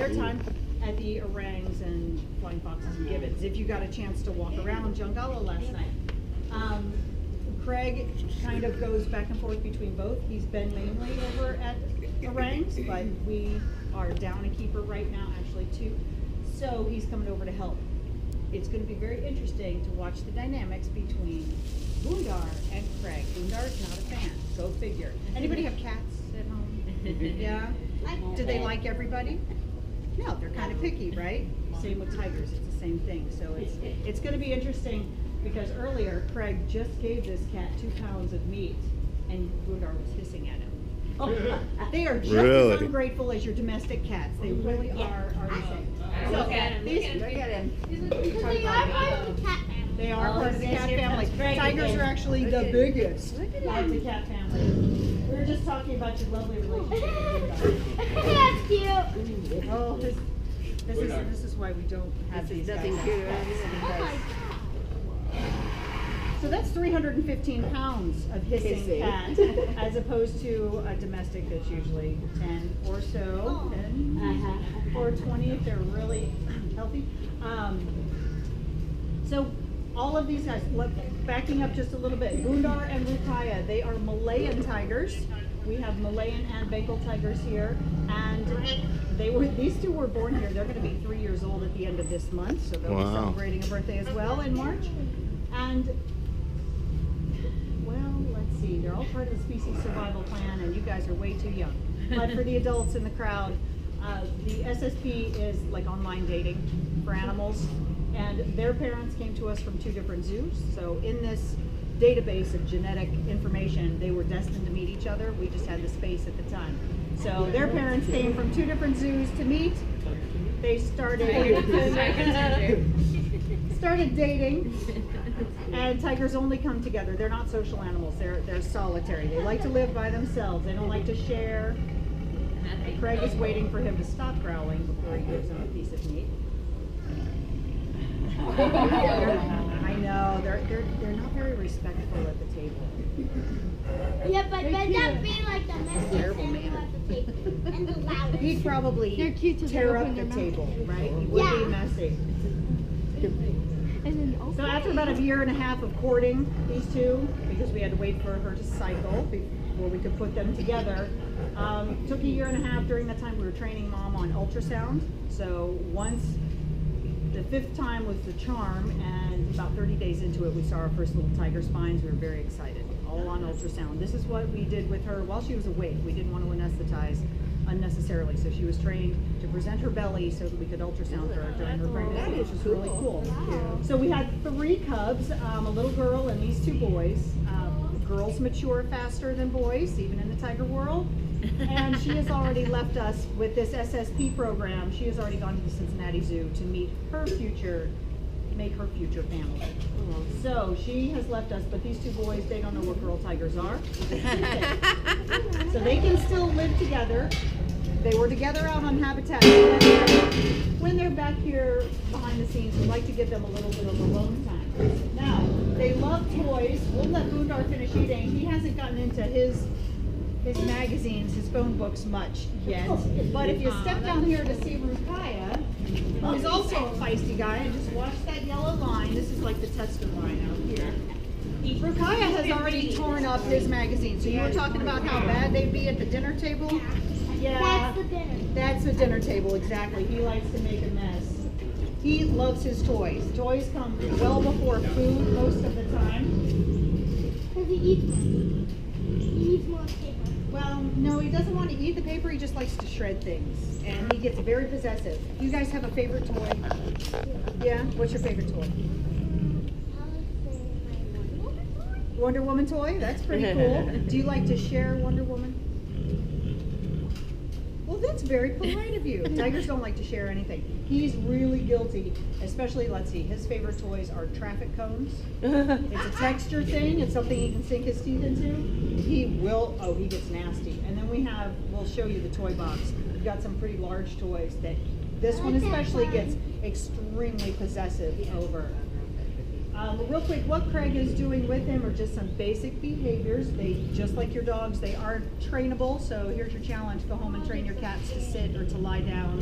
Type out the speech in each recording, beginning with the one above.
their time at the orangs and flying foxes and gibbons. If you got a chance to walk around Jungala last night. Craig kind of goes back and forth between both. He's been mainly over at orangs, but we are down a keeper right now, actually two. So he's coming over to help. It's going to be very interesting to watch the dynamics between Boondar and Craig. Boondar's not a fan, go figure. Anybody have cats at home? Yeah? Do they like everybody? No, they're kind of picky, right? Same with tigers, it's the same thing. So it's going to be interesting because earlier Craig just gave this cat 2 pounds of meat and Boondar was hissing at him. They are just as ungrateful as your domestic cats. They really are the same. So, look at him. Look at him. Because they are part of the cat family. They are part of the cat family. Tigers are actually the biggest part of the cat family. We were just talking about your lovely relationship. That's cute. Oh, this is why we don't have these guys. So that's 315 pounds of hissing cat, as opposed to a domestic that's usually 10 or so, 10 or 20 if they're really healthy. So all of these guys, backing up just a little bit, Boondar and Rukaya, they are Malayan tigers. We have Malayan and Bengal tigers here, and these two were born here. They're going to be 3 years old at the end of this month, so they'll be celebrating a birthday as well in March. And well, let's see, they're all part of the species survival plan, and you guys are way too young. But for the adults in the crowd, the SSP is like online dating for animals, and their parents came to us from 2 different zoos. So in this database of genetic information, they were destined to meet each other. We just had the space at the time. So their parents came from 2 different zoos to meet. They started dating, and tigers only come together. They're not social animals. They're solitary. They like to live by themselves. They don't like to share. Craig is waiting for him to stop growling before he gives him a piece of meat. I know, they're not very respectful at the table. Yeah, but then that be like the messiest animal at the table and the loudest. He'd probably tear up the table, right? He would be messy. So after about 1.5 years of courting these two, because we had to wait for her to cycle before we could put them together, took 1.5 years. During that time we were training Mom on ultrasound. So once the 5th time was the charm, and about 30 days into it we saw our first little tiger spines. We were very excited, all on ultrasound. This is what we did with her while she was awake. We didn't want to anesthetize unnecessarily, so she was trained to present her belly so that we could ultrasound her during her pregnancy, which was really cool. So we had 3 cubs, a little girl and these 2 boys. Girls mature faster than boys, even in the tiger world. And she has already left us with this SSP program. She has already gone to the Cincinnati Zoo to meet her future, make her future family. So she has left us, but these 2 boys, they don't know what girl tigers are. So they can still live together. They were together out on habitat. When they're back here behind the scenes, we like to give them a little bit of alone time. Now, they love toys. We'll let Boondar finish eating. He hasn't gotten into his magazines, his phone books much yet. But if you step down here to see Rukaya, who's also a feisty guy, and just watch that yellow line. This is like the tester line out here. Rukaya has already torn up his magazine. So you were talking about how bad they'd be at the dinner table? Yeah. That's the dinner. That's the dinner table, exactly. He likes to make a mess. He loves his toys. Toys come well before food most of the time. Because he eats more. He eats more paper. Well, no, he doesn't want to eat the paper. He just likes to shred things. And he gets very possessive. Do you guys have a favorite toy? Yeah? What's your favorite toy? Wonder Woman toy? That's pretty cool. Do you like to share Wonder Woman? Well, that's very polite of you. Tigers don't like to share anything. He's really guilty, especially, let's see, his favorite toys are traffic cones. It's a texture thing. It's something he can sink his teeth into. He gets nasty. And then we'll show you the toy box. We've got some pretty large toys that this one especially gets extremely possessive over. Real quick, what Craig is doing with him are just some basic behaviors. They, just like your dogs, they are trainable. So here's your challenge: go home and train your cats to sit or to lie down.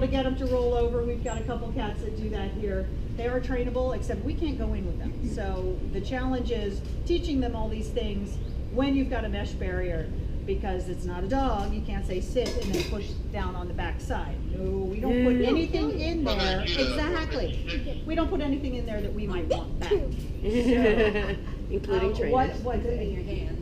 get them to roll over. We've got a couple cats that do that here. They are trainable, except we can't go in with them. So the challenge is teaching them all these things when you've got a mesh barrier, because it's not a dog. You can't say sit and then push down on the back side. No, we don't put anything in there. Exactly. We don't put anything in there that we might want back. Including trainers. What in your hand?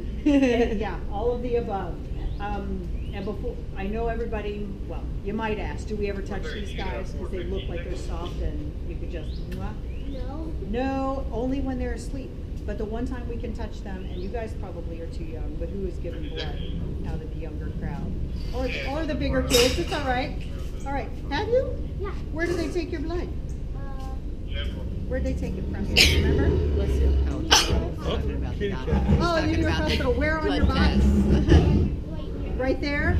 Yeah, all of the above. And before, I know everybody, well, you might ask, do we ever touch these guys? Because they look like they're soft and you could just, mwah. No. No, only when they're asleep. But the one time we can touch them, and you guys probably are too young, but who is giving blood out of the younger crowd? Or the bigger kids, it's all right. All right, have you? Yeah. Where do they take your blood? Where'd they take it from? Remember? Listen, talking about the doctor. Oh, New York Hospital. Where on your body? Right there?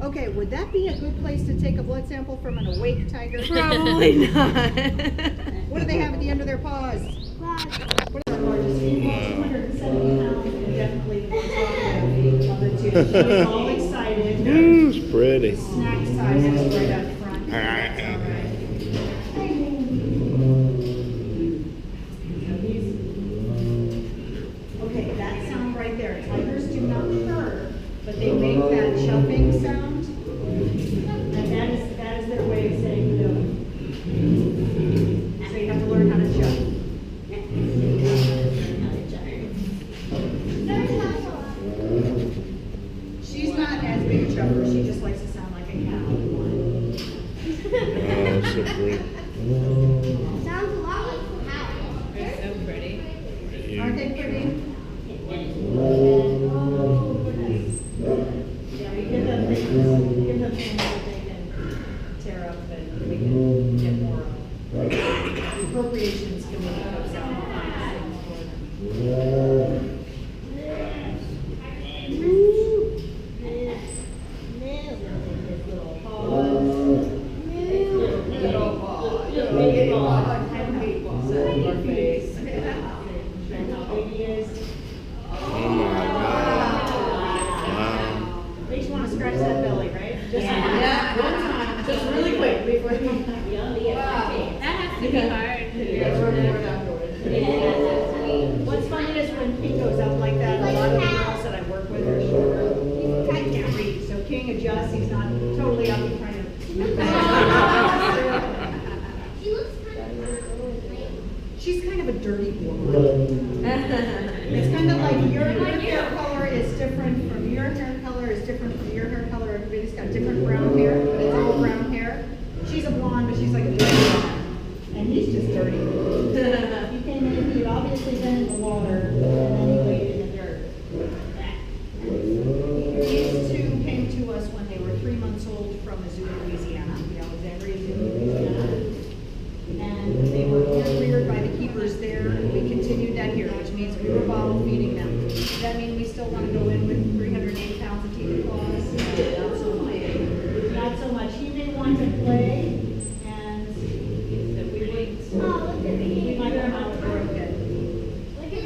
Okay, would that be a good place to take a blood sample from an awake tiger? Probably not. What do they have at the end of their paws? Wow. What are their largest females? 270 pounds and definitely the top of the two. She's all excited. It's pretty. Snack size is right up front. That's all right. Okay, that sound right there. Tigers do not purr, but they make that chuffing sound. And that is their way of saying no. So you have to learn how to chuff. She's not as big a chuffer. She just likes to sound like a cow. That's so pretty. Sounds a lot like a cow. They're so pretty. Aren't they pretty? Oh, goodness. Yeah, we give them things that they can tear up and we can get more of. The appropriations can make those out and find things for them. Little paws. Little paws. Big paws. And big paws. Our face. And how big he is. Oh my God. Wow. Makes you want to scratch that belly, right? Just one time, just really quick before you. That has to be hard. What's funny is when King goes up like that, a lot of the girls that I work with are shorter. I can't reach, so King adjusts. He's not totally up and trying to. She looks kind of She's kind of a dirty woman. It's kind of like your hair color is different from your hair color is different from your hair color. Everybody's got different brown hair, but it's all brown hair. She's a blonde, but she's like a dirty blonde. And he's just dirty. He came in, he had obviously been in the water, and then he laid in the dirt. These two came to us when they were 3 months old from a zoo in Louisiana, the Alexandria Zoo in Louisiana. And they were reared by the keepers there, and we continued that here, which means we were bottle feeding them. Does that mean we still want to go in with 380 pounds of teeth and claws? Not so much. Not so much. He may want to play, and we wouldn't. Oh, look at me. We might come out with broken. Look at me.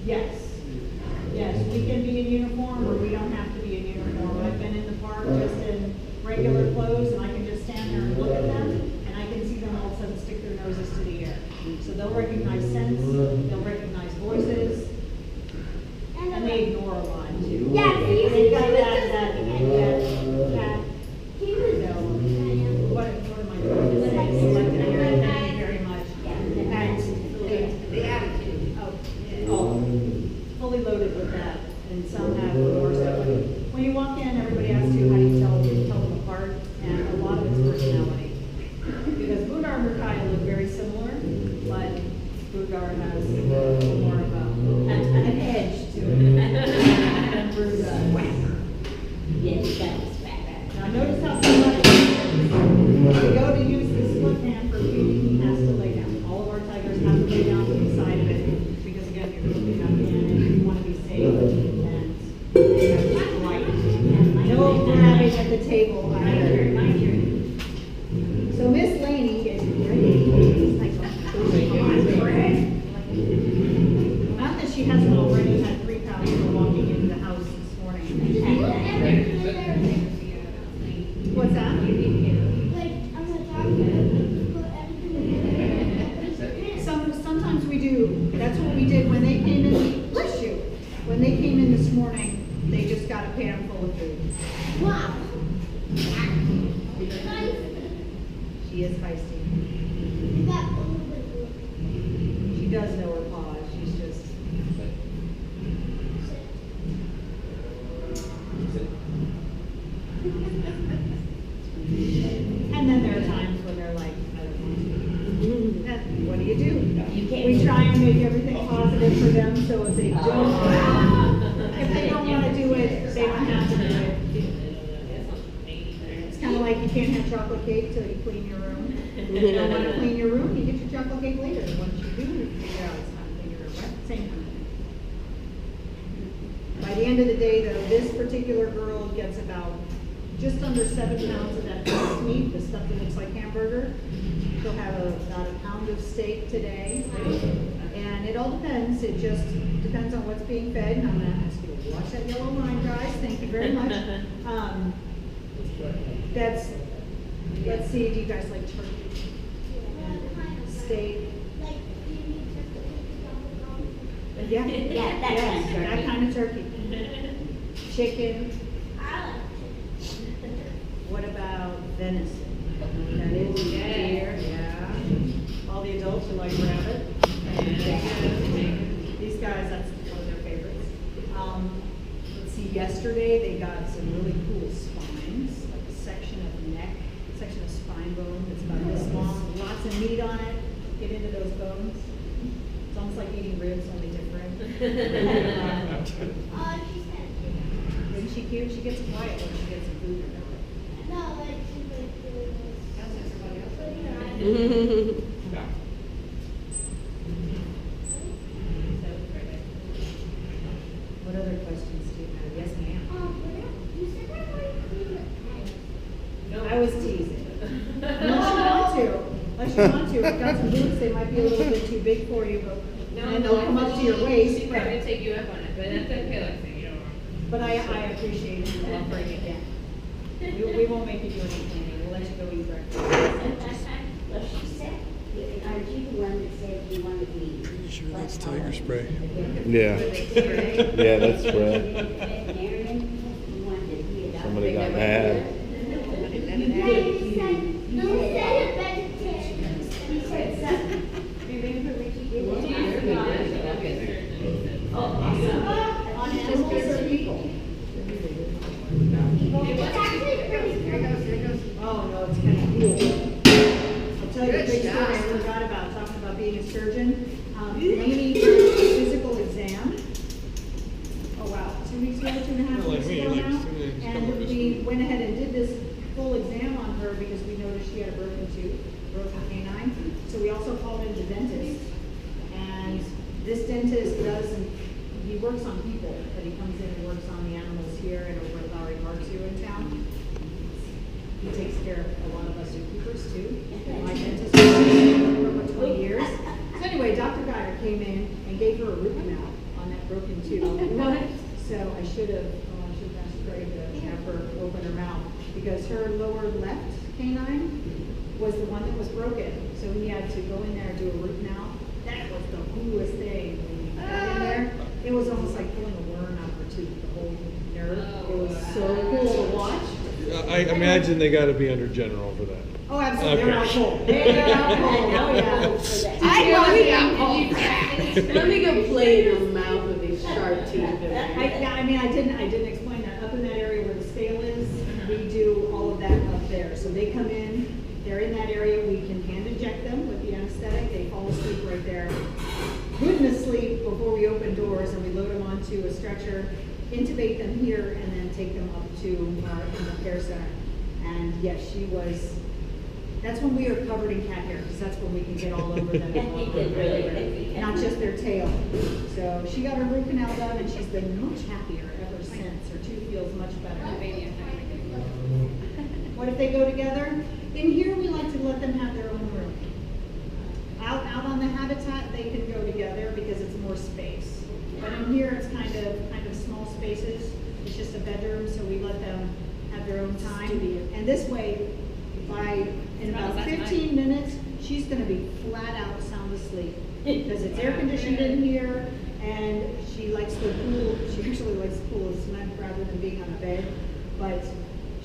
Yes. Yes, we can be in uniform, or we don't have to be in uniform. I've been in the park just in regular clothes, and I can just stand there and look at them, and I can see them all of a sudden stick their noses to the air. So they'll recognize scents, they'll recognize voices, and they ignore a lot too. Yeah, They've got he that, He was what am I doing? Selective hearing, thank you very much. And The attitude. oh, fully loaded with that, and some have more stuff. When you walk in, everybody asks you, how do you tell them apart? And a lot of it's personality. Because Budar and Murkaya look very similar, but Budar has more of an edge to it than Bruda. Yes, that's Now notice how somebody, when they go to use the split hand for feeding, he has to lay down. All of our tigers have to lay down to the side of it, because again, you're looking up in and you want to be safe, and they have to light. No grabbing at the table either. So Miss Laney is ready. Not that she hasn't already had 3 pounds for walking into the house this morning. They just got a pan full of food. Wow. She is feisty. That a little bit of She does know her paws. She's just. And then there are times when they're like, I don't want to. Then what do you do? We try and make everything positive for them, so if they don't want to do it, they don't have to do it. It's kind of like you can't have chocolate cake till you clean your room. If you don't want to clean your room, you get your chocolate cake later. Once you do, you figure out it's time to clean your room, right? Same kind of thing. By the end of the day, though, this particular girl gets about just under 7 pounds of that breast meat, the stuff that looks like hamburger. She'll have about a pound of steak today. And it all depends. It just depends on what's being fed. And I'm going to ask you to watch that yellow line, guys. Thank you very much. Let's see, do you guys like turkey? Steak? Yeah, that kind of turkey. Chicken. What about venison? That is deer, yeah. All the adults are like rabbit. These guys, that's one of their favorites. Let's see, yesterday they got some really cool spines, like a section of neck, section of spine bone that's about this long, lots of meat on it. Get into those bones. It's almost like eating ribs, only different. Isn't she cute? She gets quiet when she gets some food in her belly. No, like How's everybody else? What other questions do you have? Yes, ma'am. you said that when you I was teasing. Unless you want to. Unless you want to. I've got some boots, they might be a little bit too big for you, but and they'll come up to your waist. She'd probably take you up on it, but that's okay, Lexi, you don't want. But I appreciate you offering it again. We won't make you do any cleaning. We'll let you go eat breakfast. Well, she said, aren't you the one that said you want to be? You sure that's tiger spray? Yeah. Yeah, that's right. Veterinarian, you wanted to be a doctor. Somebody got mad. On animals or people? Oh, no, it's kind of cool. I'll tell you a big story I forgot about, talking about being a surgeon. Lainey did a physical exam. Oh, wow, 2 weeks ago, 2.5 weeks ago now. And we went ahead and did this full exam on her because we noticed she had a broken tooth, broken canine. So we also called in the dentist. And this dentist he works on people, but he comes in and works on the animals here and over at Lowry Park Zoo in town. He takes care of a lot of us zookeepers too. My dentist was for over 20 years. So anyway, Dr. Geiger came in and gave her a root canal on that broken tooth. So I should have asked Craig to have her open her mouth because her lower left canine was the one that was broken. So he had to go in there and do a root canal. That was the coolest thing when you got in there. It was almost like pulling a worm out of her tooth, the whole nerve. It was so cool to watch. I imagine they got to be under general for that. Oh, absolutely. Okay. They're out cold. They're out cold. Oh, yeah. I know we we got got Let me go play in the mouth of these sharp teeth. I didn't explain that. Up in that area where the scale is, we do all of that up there. So they come in, they're in that area, we can hand inject them with the anesthetic, they fall asleep right there. Goodness sleep before we open doors and we load them onto a stretcher, intubate them here, and then take them up to our animal care center. And yes, that's when we are covered in cat hair, because that's when we can get all over them. Not just their tail. So she got her root canal done and she's been much happier ever since. Her tooth feels much better. What if they go together? In here, we like to let them have their own room. Out on the habitat, they can go together because it's more space. But in here, it's kind of small spaces. It's just a bedroom, so we let them have their own time. And this way, in about 15 minutes, she's going to be flat out sound asleep because it's air conditioned in here. And she likes the pool, she actually likes the pool of cement rather than being on a bed. But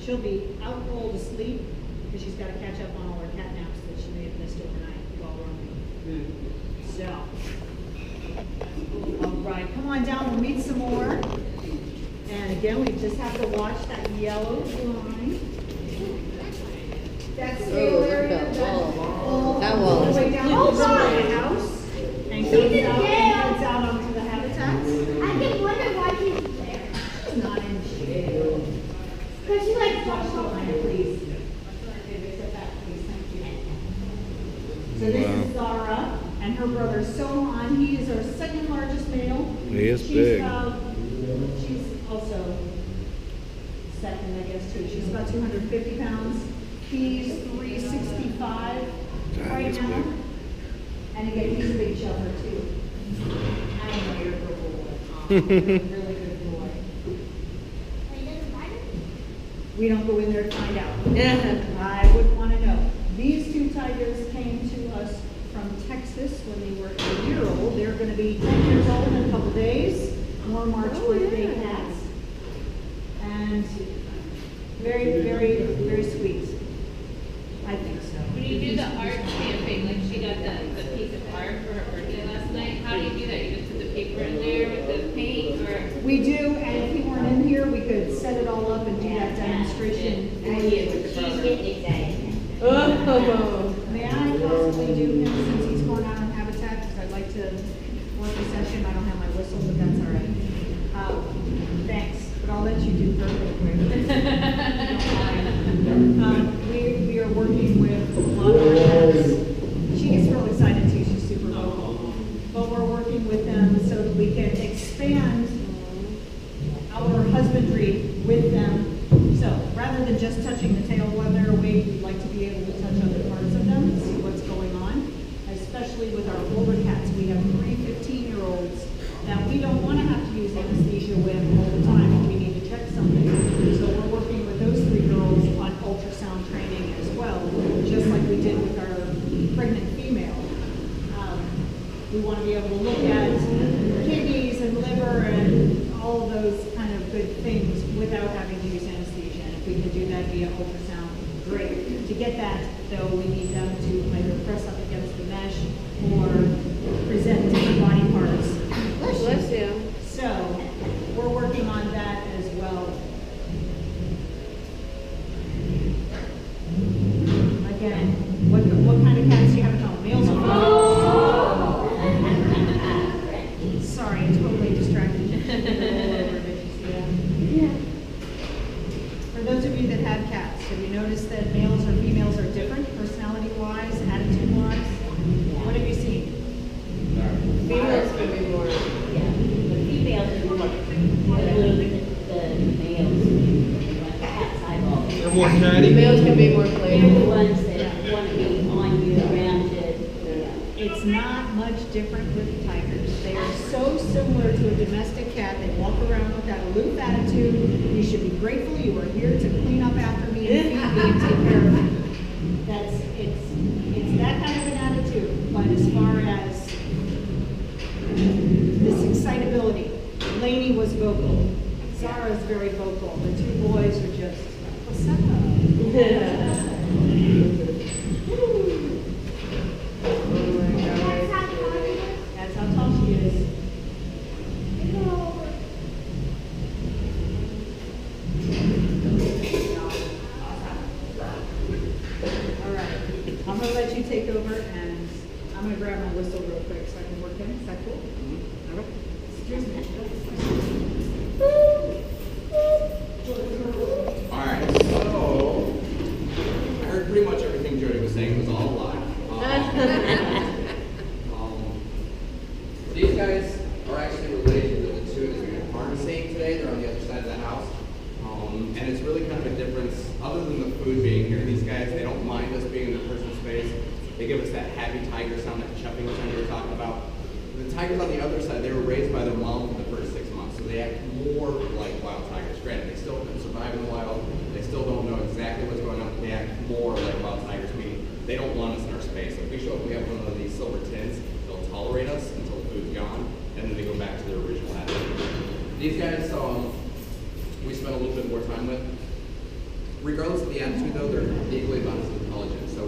she'll be out cold asleep because she's got to catch up on all her cat naps that she may have missed overnight while running. So, all right, come on down, we'll meet some more. And again, we just have to watch that yellow line. That scale area, that wall, That wall all the is way down to the front of the house. And comes out onto the habitats. I can wonder why she's there. It's not in jail. Because she like Watch the line, please. So this is Zara and her brother Sohan. He is our second largest male. He is She's big. She's also second, I guess, too. She's about 250 pounds. He's 365 right he's now. big. And again, he's a big shelter too. I don't know, you're a good boy. Really good boy. We don't go in there to find out. I wouldn't want to know. These two tigers came to us from Texas when they were a year old. They're going to be 10 years old in a couple days. More March birthday cats. And very, very, very sweet. I think so. When you do the art stamping, like she got the piece of art for her birthday last night, how do you do that? You just put the paper in there with the paint, or? We do, and if he weren't in here, we could set it all up and do that demonstration. She's getting excited. May I possibly do him since he's going out on Habitat, because I'd like to work a session. I don't have my whistle, but that's all right. Thanks, but I'll let you do perfect. We are working with a lot of our cats. She gets real excited too, she's super vocal. But we're working with them so that we can expand our husbandry with them. So rather than just touching the tail while they're awake, we'd like to be able to touch other parts of them and see what's going on. Especially with our older cats, we have 3 15-year-olds that we don't want to have to use anesthesia with all the time if we need to check something. So we're working with those 3 girls on ultrasound training as well, just like we did with our pregnant female. We want to be able to look at kidneys and liver and all of those kind of good things without having to use anesthesia. And if we can do that via ultrasound, great. To get that, though, we need them to either press up against the mesh or present different body parts. Bless you. So, we're working on that as well. Again, what kind of cats do you have at home? Males or females? Sorry, I totally distracted you. Did you see that? Yeah. For those of you that have cats, have you noticed that males or females are different personality-wise, attitude-wise? What have you seen? Females can be more. Yeah, the females are more, a little bit the males, like cat's eyeballs. They're more catty. Males can be more They're the playful. ones that want to be on you, around you. It's not much different with tigers. They are so similar to a domestic cat. They walk around with that aloof attitude. You should be grateful you are here to clean up after me and feed me and take care of me. It's that kind of an attitude. But as far as this excitability, Lainey was vocal. Zara's very vocal. The 2 boys are just, what's up? That's how tall she is. All right, I'm gonna let you take over and I'm gonna grab my whistle real quick so I can work in. Is that cool? All right. Excuse me. Alright, so I heard pretty much everything Jody was saying was all a lie. These guys are actually related to the 2 that we aren't seeing today. They're on the other side of the house. And it's really kind of a difference, other than the food being here. These guys, they don't mind us being in the person's space. They give us that happy tiger sound, that chuffing sound you were talking about. The tigers on the other side, they were raised by their mom for the first 6 months, so they act more like wild tigers. Granted, they still can survive in the wild. They still don't know exactly what's going on, but they act more like wild tigers, meaning they don't want us in our space. If we show up, we have one of these silver tins, they'll tolerate us until the food's gone, and then they go back spend a little bit more time with. Regardless of the attitude, though, they're equally about as intelligent. So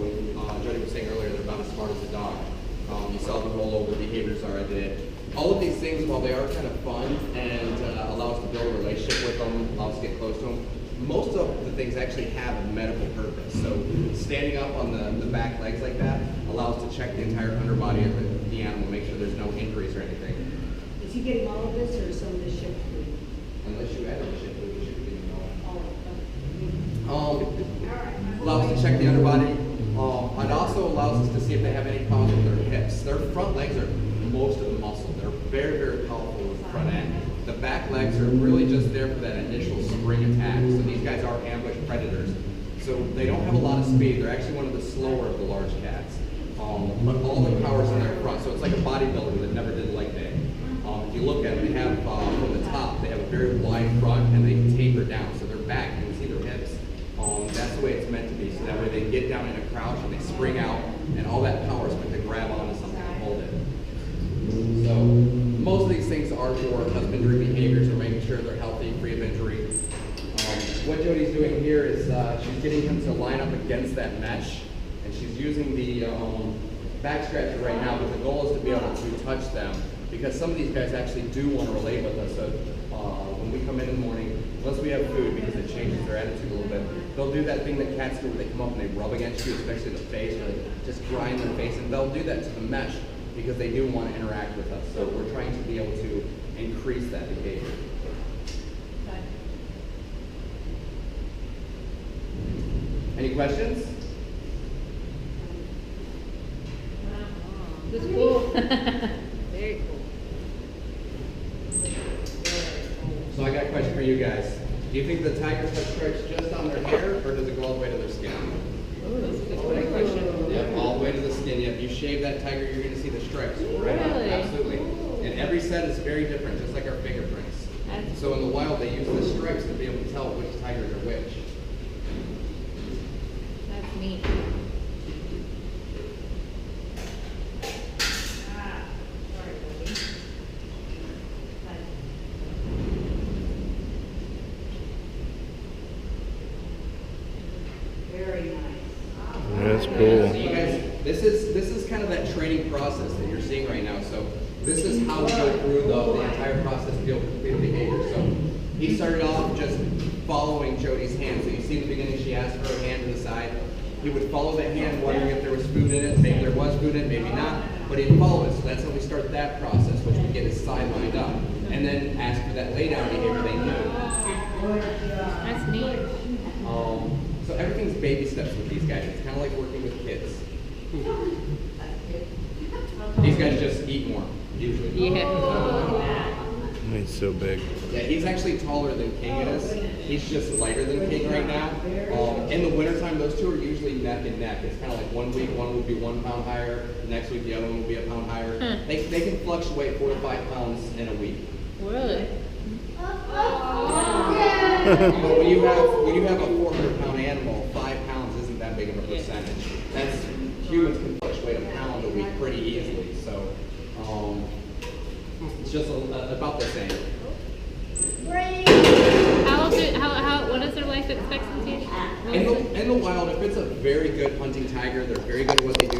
Jody was saying earlier, they're about as smart as a dog. You saw the rollover behaviors already. All of these things, while they are kind of fun and allow us to build a relationship with them, allow us to get close to them, most of the things actually have a medical purpose. So standing up on the back legs like that allows us to check the entire underbody of the animal, make sure there's no injuries or anything. Is he getting all of this or some of this shift food? Unless you add a shit food, you should be All of it. allows us to check the underbody. It also allows us to see if they have any problems with their hips. Their front legs are most of the muscle. They're very, very powerful with the front end. The back legs are really just there for that initial spring attack. So these guys are ambush predators. So they don't have a lot of speed. They're actually one of the slower of the large cats. But all their power's in their front. So it's like a bodybuilder that never did leg day. If you look at them, they have from the top, they have a very wide front and they taper down. So their back, you can see their hips. That's the way it's meant to be. So that way they get down in a crouch and they spring out, and all that power is meant to grab onto something and hold it. So most of these things are for husbandry behaviors or making sure they're healthy, free of injury. What Jody's doing here is she's getting him to line up against that mesh, and she's using the back scratcher right now, but the goal is to be able to touch them, because some of these guys actually do want to relate with us. So when we come in the morning, once we have food, because it changes their attitude a little bit, they'll do that thing that cats do where they come up and they rub against you, especially the face, or they just grind their face, and they'll do that to the mesh because they do want to interact with us. So we're trying to be able to increase that behavior. Any questions? This is cool. Very cool. So I got a question for you guys. Do you think the tigers have stripes just on their hair, or does it go all the way to their skin? Oh, that's a good question. Yep, all the way to the skin. Yep, you shave that tiger, you're going to see the stripes. Right on. Really? Absolutely. And every set is very different, just like our fingerprints. That's- So in the wild, they use the stripes to be able to tell which tigers are which. That's neat. That's So cool. you guys, this is kind of that training process that you're seeing right now. So this is how we go through the entire process to be able to complete a behavior. So he started off just following Jody's hand. So you see in the beginning, she asked for her hand to the side. He would follow that hand, wondering if there was food in it. Maybe there was food in it, maybe not. But he'd follow it. So that's how we start that process, which we get his side lined up. And then ask for that lay down behavior they knew. That's neat. So everything's baby steps with these guys. It's kind of like working with kids. These guys just eat more, usually. Yeah. He's so big. Yeah, he's actually taller than King is. He's just lighter than King right now. In the wintertime, those two are usually neck and neck. It's kind of like 1 week, one will be 1 pound higher. The next week, the other one will be a pound higher. They can fluctuate 4 to 5 pounds in a week. Really? But when you have a 400-pound animal, 5 pounds isn't that big of a percentage. That's humans can fluctuate a pound a week pretty easily. So it's just about the same. What is their life expectancy? In the wild, if it's a very good hunting tiger, they're very good at what they do.